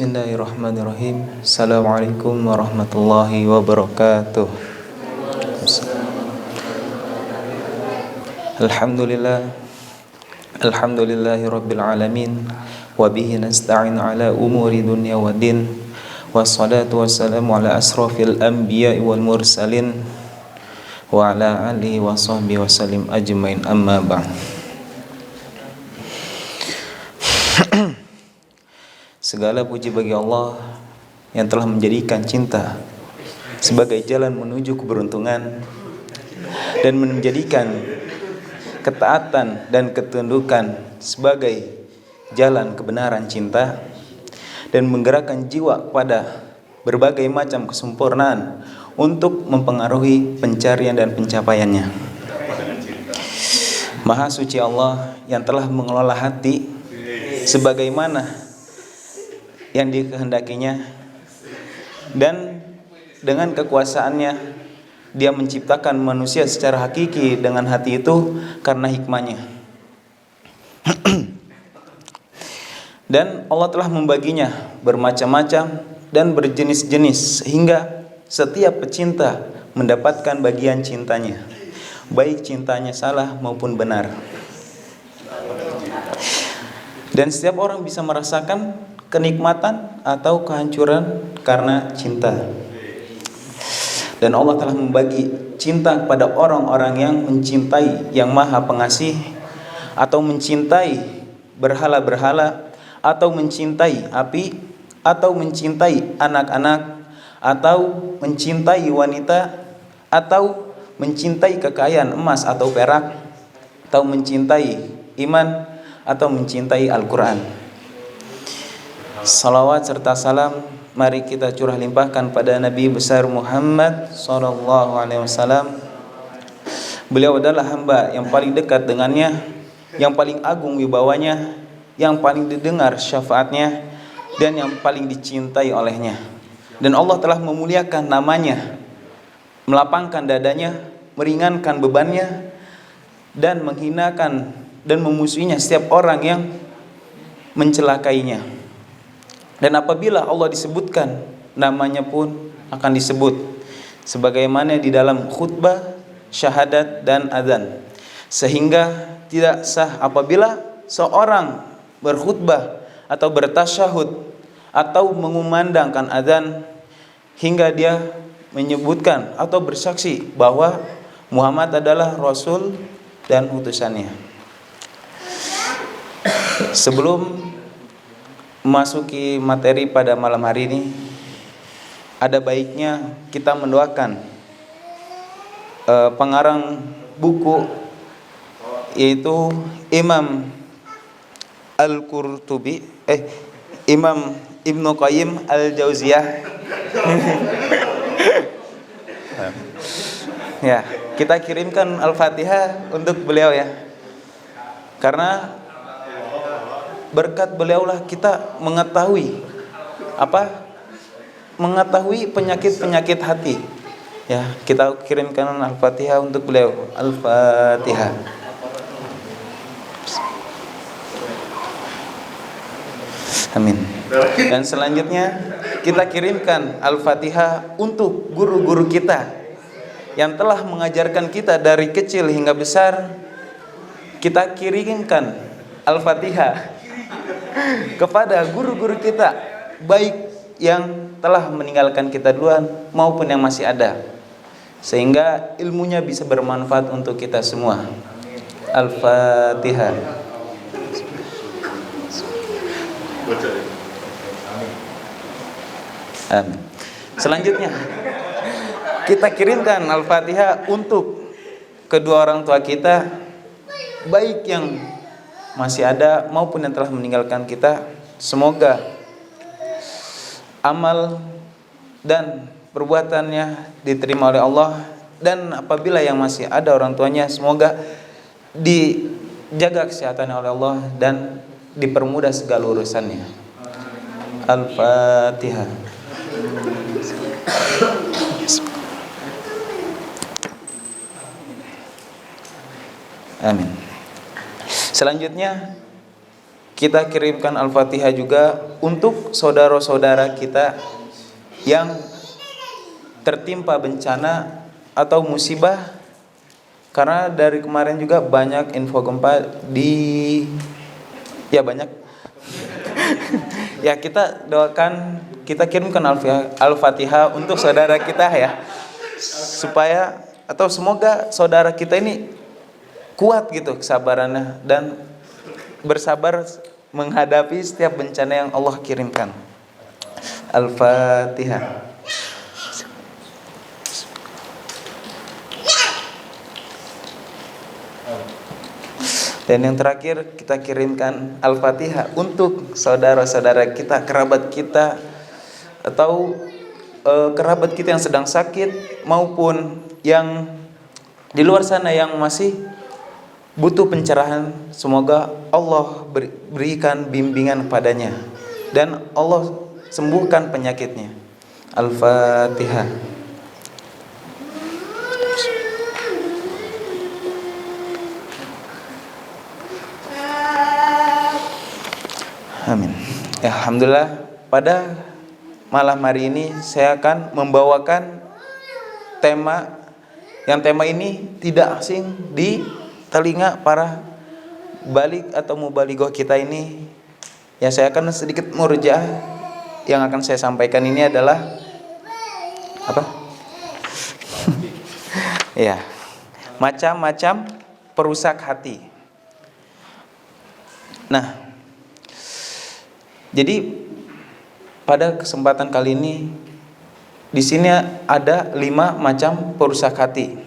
Bismillahirrahmanirrahim. Assalamualaikum warahmatullahi wabarakatuh. Alhamdulillahi rabbil alamin. Wabihi nasta'in ala umuri dunya wa din. Wassalatu wassalamu ala asrafil anbiya'i wal mursalin. Wa ala alihi wa sahbihi wa sallim ajmain, amma ba'd. Segala puji bagi Allah yang telah menjadikan cinta sebagai jalan menuju keberuntungan dan menjadikan ketaatan dan ketundukan sebagai jalan kebenaran cinta, dan menggerakkan jiwa pada berbagai macam kesempurnaan untuk mempengaruhi pencarian dan pencapaiannya. Maha suci Allah yang telah mengelola hati sebagaimana yang dikehendakinya, dan dengan kekuasaannya Dia menciptakan manusia secara hakiki dengan hati itu karena hikmahnya. Dan Allah telah membaginya bermacam-macam dan berjenis-jenis sehingga setiap pecinta mendapatkan bagian cintanya, baik cintanya salah maupun benar. Dan setiap orang bisa merasakan kenikmatan atau kehancuran karena cinta. Dan Allah telah membagi cinta kepada orang-orang yang mencintai Yang Maha Pengasih, atau mencintai berhala-berhala, atau mencintai api, atau mencintai anak-anak, atau mencintai wanita, atau mencintai kekayaan emas atau perak, atau mencintai iman, atau mencintai Al-Quran. Salawat serta salam mari kita curah limpahkan pada Nabi besar Muhammad sallallahu alaihi wasallam. Beliau adalah hamba yang paling dekat dengannya, yang paling agung wibawanya, yang paling didengar syafaatnya, dan yang paling dicintai olehnya. Dan Allah telah memuliakan namanya, melapangkan dadanya, meringankan bebannya, dan menghinakan dan memusuhinya setiap orang yang mencelakainya. Dan apabila Allah disebutkan, namanya pun akan disebut, sebagaimana di dalam khutbah, syahadat, dan adzan. Sehingga tidak sah apabila seorang berkhutbah atau bertasyahud atau mengumandangkan adzan hingga dia menyebutkan atau bersaksi bahwa Muhammad adalah Rasul dan utusannya. Sebelum memasuki materi pada malam hari ini, ada baiknya kita mendoakan pengarang buku, yaitu Imam Al-Qurtubi, Imam Ibnu Qayyim Al-Jauziyah. Ya, kita kirimkan Al-Fatihah untuk beliau ya. Karena berkat beliaulah kita mengetahui penyakit-penyakit hati. Ya, kita kirimkan Al-Fatihah untuk beliau. Al-Fatihah. Amin. Dan selanjutnya kita kirimkan Al-Fatihah untuk guru-guru kita yang telah mengajarkan kita dari kecil hingga besar. Kita kirimkan Al-Fatihah kepada guru-guru kita, baik yang telah meninggalkan kita duluan maupun yang masih ada, sehingga ilmunya bisa bermanfaat untuk kita semua. Al-Fatihah. Amin. Selanjutnya kita kirimkan Al-Fatihah untuk kedua orang tua kita, baik yang masih ada maupun yang telah meninggalkan kita. Semoga amal dan perbuatannya diterima oleh Allah, dan apabila yang masih ada orang tuanya, semoga dijaga kesehatannya oleh Allah dan dipermudah segala urusannya. Al-Fatihah. Amin. Selanjutnya kita kirimkan Al-Fatihah juga untuk saudara-saudara kita yang tertimpa bencana atau musibah, karena dari kemarin juga banyak info gempa banyak. Ya, kita doakan, kita kirimkan Al-Fatihah untuk saudara kita ya, supaya atau semoga saudara kita ini kuat gitu kesabarannya dan bersabar menghadapi setiap bencana yang Allah kirimkan. Al-Fatihah. Dan yang terakhir, kita kirimkan Al-Fatihah untuk saudara-saudara kita, kerabat kita, atau kerabat kita yang sedang sakit maupun yang di luar sana yang masih butuh pencerahan. Semoga Allah berikan bimbingan padanya dan Allah sembuhkan penyakitnya. Al-Fatihah. Amin. Alhamdulillah, pada malam hari ini saya akan membawakan tema ini tidak asing di telinga para balik atau mubalighah kita ini. Ya, saya akan sedikit murjaah. Yang akan saya sampaikan ini adalah apa? Ya, macam-macam perusak hati. Nah, jadi pada kesempatan kali ini di sini ada 5 macam perusak hati.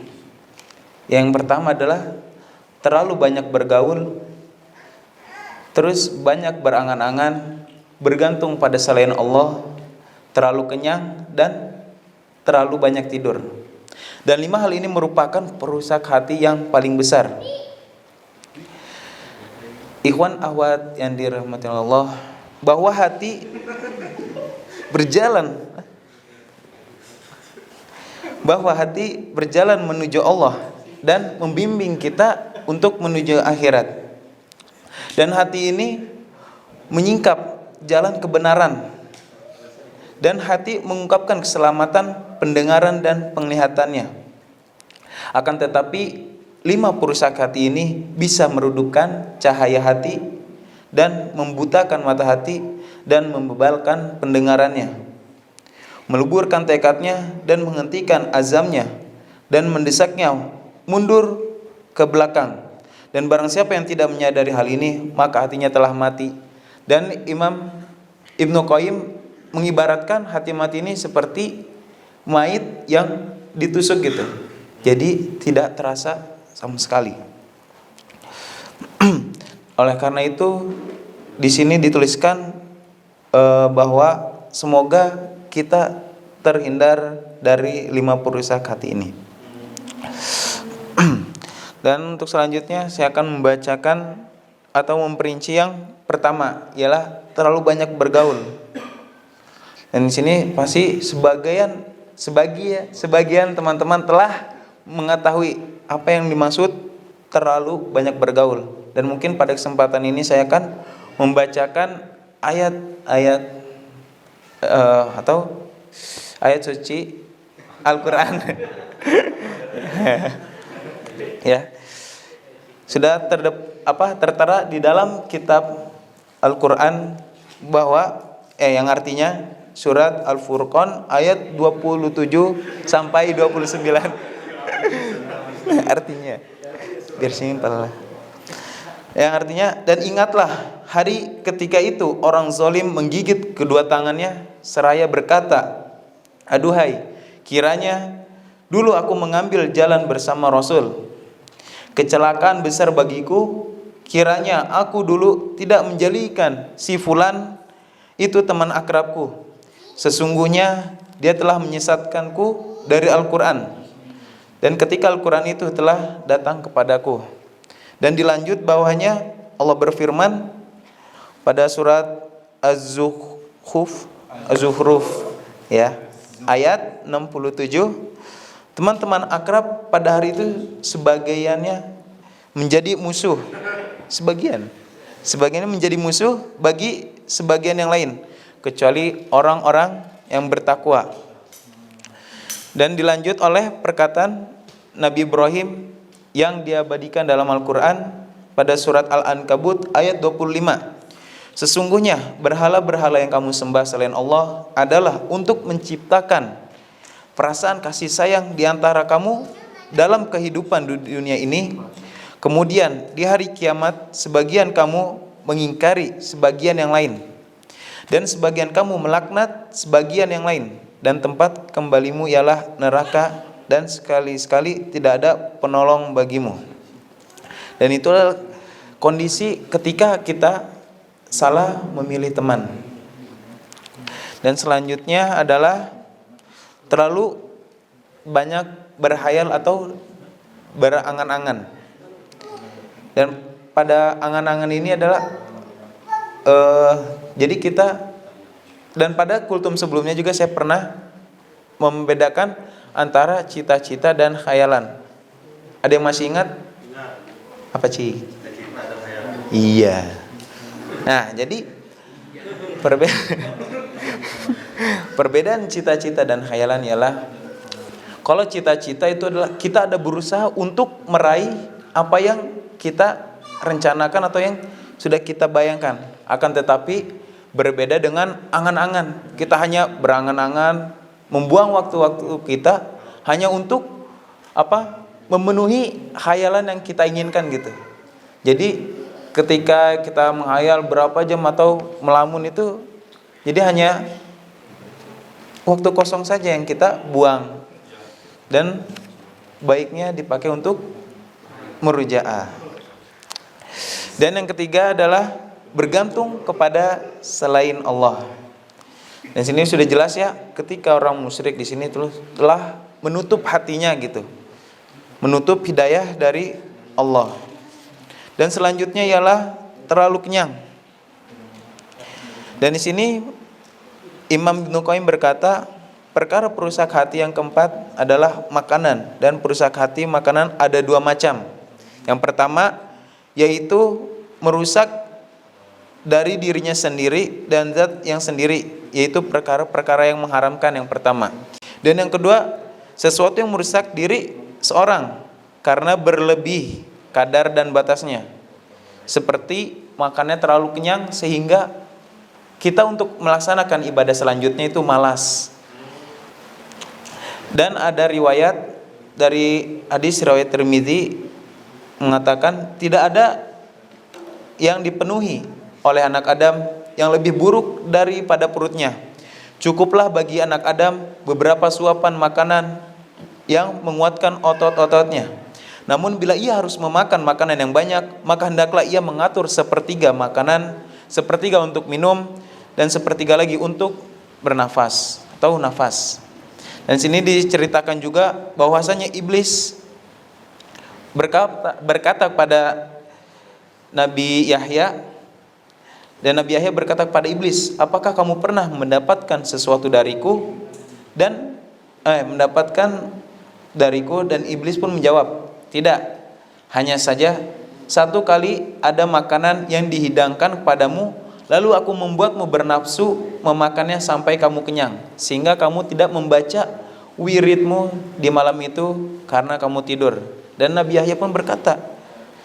Yang pertama adalah terlalu banyak bergaul, terus banyak berangan-angan, bergantung pada selain Allah, terlalu kenyang, dan terlalu banyak tidur. Dan 5 hal ini merupakan perusak hati yang paling besar. Ikhwan akhwat yang dirahmati Allah, bahwa hati berjalan menuju Allah dan membimbing kita untuk menuju akhirat. Dan hati ini menyingkap jalan kebenaran, dan hati mengungkapkan keselamatan pendengaran dan penglihatannya. Akan tetapi 5 perusak hati ini bisa meredupkan cahaya hati dan membutakan mata hati dan membebalkan pendengarannya, meleburkan tekadnya dan menghentikan azamnya dan mendesaknya mundur ke belakang. Dan barang siapa yang tidak menyadari hal ini, maka hatinya telah mati. Dan Imam Ibnu Qayyim mengibaratkan hati mati ini seperti mayit yang ditusuk gitu. Jadi tidak terasa sama sekali. Oleh karena itu di sini dituliskan bahwa semoga kita terhindar dari 5 perusak hati ini. Dan untuk selanjutnya saya akan membacakan atau memperinci yang pertama, ialah terlalu banyak bergaul. Dan di sini pasti sebagian teman-teman telah mengetahui apa yang dimaksud terlalu banyak bergaul. Dan mungkin pada kesempatan ini saya akan membacakan ayat-ayat atau ayat suci Al-Quran. Ya, sudah tertera di dalam kitab Al-Quran bahwa yang artinya surat Al-Furqan ayat 27 sampai 29. Artinya biar simpel lah. Yang artinya, dan ingatlah hari ketika itu orang zalim menggigit kedua tangannya seraya berkata, aduhai, kiranya dulu aku mengambil jalan bersama Rasul. Kecelakaan besar bagiku, kiranya aku dulu tidak menjadikan si fulan itu teman akrabku. Sesungguhnya dia telah menyesatkanku dari Al-Quran, dan ketika Al-Quran itu telah datang kepadaku. Dan dilanjut bawahnya Allah berfirman pada surat Az-Zukhruf ya, ayat 67, teman-teman akrab pada hari itu sebagiannya menjadi musuh sebagian, sebagian menjadi musuh bagi sebagian yang lain, kecuali orang-orang yang bertakwa. Dan dilanjut oleh perkataan Nabi Ibrahim yang diabadikan dalam Al-Quran pada surat Al-Ankabut ayat 25. Sesungguhnya berhala-berhala yang kamu sembah selain Allah adalah untuk menciptakan perasaan kasih sayang di antara kamu dalam kehidupan dunia ini. Kemudian di hari kiamat sebagian kamu mengingkari sebagian yang lain, dan sebagian kamu melaknat sebagian yang lain, dan tempat kembalimu ialah neraka, dan sekali-sekali tidak ada penolong bagimu. Dan itulah kondisi ketika kita salah memilih teman. Dan selanjutnya adalah terlalu banyak berhayal atau berangan-angan. Dan pada angan-angan ini adalah jadi kita, dan pada kultum sebelumnya juga saya pernah membedakan antara cita-cita dan khayalan. Ada yang masih ingat? Apa Ci? Iya. Nah, jadi perbedaan cita-cita dan khayalan ialah, kalau cita-cita itu adalah kita ada berusaha untuk meraih apa yang kita rencanakan atau yang sudah kita bayangkan. Akan tetapi berbeda dengan angan-angan. Kita hanya berangan-angan, membuang waktu-waktu kita hanya untuk memenuhi khayalan yang kita inginkan gitu. Jadi ketika kita menghayal berapa jam atau melamun itu, jadi hanya waktu kosong saja yang kita buang, dan baiknya dipakai untuk murujaah. Dan yang ketiga adalah bergantung kepada selain Allah. Dan sini sudah jelas ya, ketika orang musyrik di sini telah menutup hatinya gitu, menutup hidayah dari Allah. Dan selanjutnya ialah terlalu kenyang. Dan di sini Imam Ibnu Qayyim berkata, perkara perusak hati yang keempat adalah makanan. Dan perusak hati makanan ada dua macam. Yang pertama yaitu merusak dari dirinya sendiri dan zat yang sendiri, yaitu perkara-perkara yang mengharamkan yang pertama. Dan yang kedua, sesuatu yang merusak diri seorang karena berlebih kadar dan batasnya, seperti makannya terlalu kenyang sehingga kita untuk melaksanakan ibadah selanjutnya itu malas. Dan ada riwayat dari hadis riwayat Tirmidzi mengatakan, tidak ada yang dipenuhi oleh anak Adam yang lebih buruk daripada perutnya. Cukuplah bagi anak Adam beberapa suapan makanan yang menguatkan otot-ototnya. Namun bila ia harus memakan makanan yang banyak, maka hendaklah ia mengatur sepertiga makanan, sepertiga untuk minum, dan sepertiga lagi untuk bernafas atau nafas. Dan sini diceritakan juga bahwasanya iblis berkata kepada Nabi Yahya, dan Nabi Yahya berkata kepada iblis, apakah kamu pernah mendapatkan sesuatu dariku? Dan mendapatkan dariku? Dan iblis pun menjawab, tidak, hanya saja satu kali ada makanan yang dihidangkan kepadamu, lalu aku membuatmu bernafsu memakannya sampai kamu kenyang, sehingga kamu tidak membaca wiridmu di malam itu karena kamu tidur. Dan Nabi Yahya pun berkata,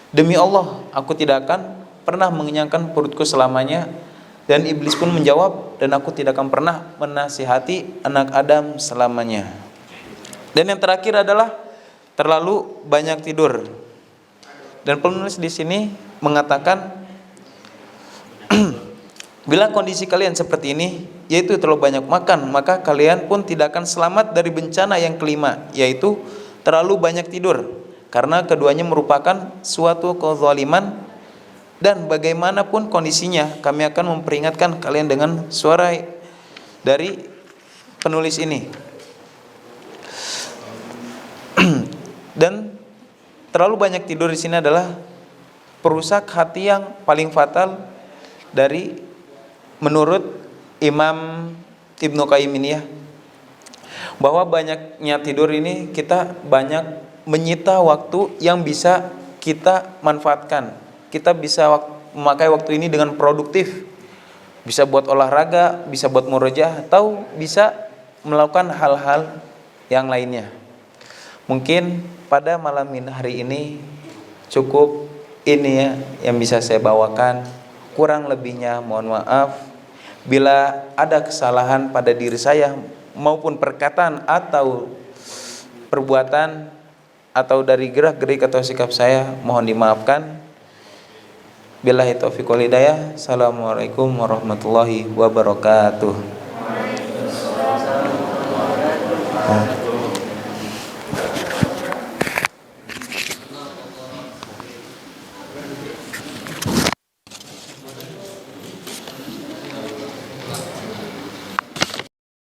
demi Allah, aku tidak akan pernah mengenyangkan perutku selamanya. Dan iblis pun menjawab, dan aku tidak akan pernah menasihati anak Adam selamanya. Dan yang terakhir adalah terlalu banyak tidur. Dan penulis di sini mengatakan, bila kondisi kalian seperti ini, yaitu terlalu banyak makan, maka kalian pun tidak akan selamat dari bencana yang kelima, yaitu terlalu banyak tidur. Karena keduanya merupakan suatu kezaliman, dan bagaimanapun kondisinya, kami akan memperingatkan kalian dengan suara dari penulis ini. Dan terlalu banyak tidur di sini adalah perusak hati yang paling fatal dari menurut Imam Ibnu Qayyim ini ya. Bahwa banyaknya tidur ini kita banyak menyita waktu yang bisa kita manfaatkan. Kita bisa memakai waktu ini dengan produktif. Bisa buat olahraga, bisa buat murojaah, atau bisa melakukan hal-hal yang lainnya. Mungkin pada malam hari ini cukup ini ya yang bisa saya bawakan. Kurang lebihnya mohon maaf. Bila ada kesalahan pada diri saya maupun perkataan atau perbuatan atau dari gerak-gerik atau sikap saya, mohon dimaafkan. Billahi taufiq wal hidayah. Assalamualaikum warahmatullahi wabarakatuh.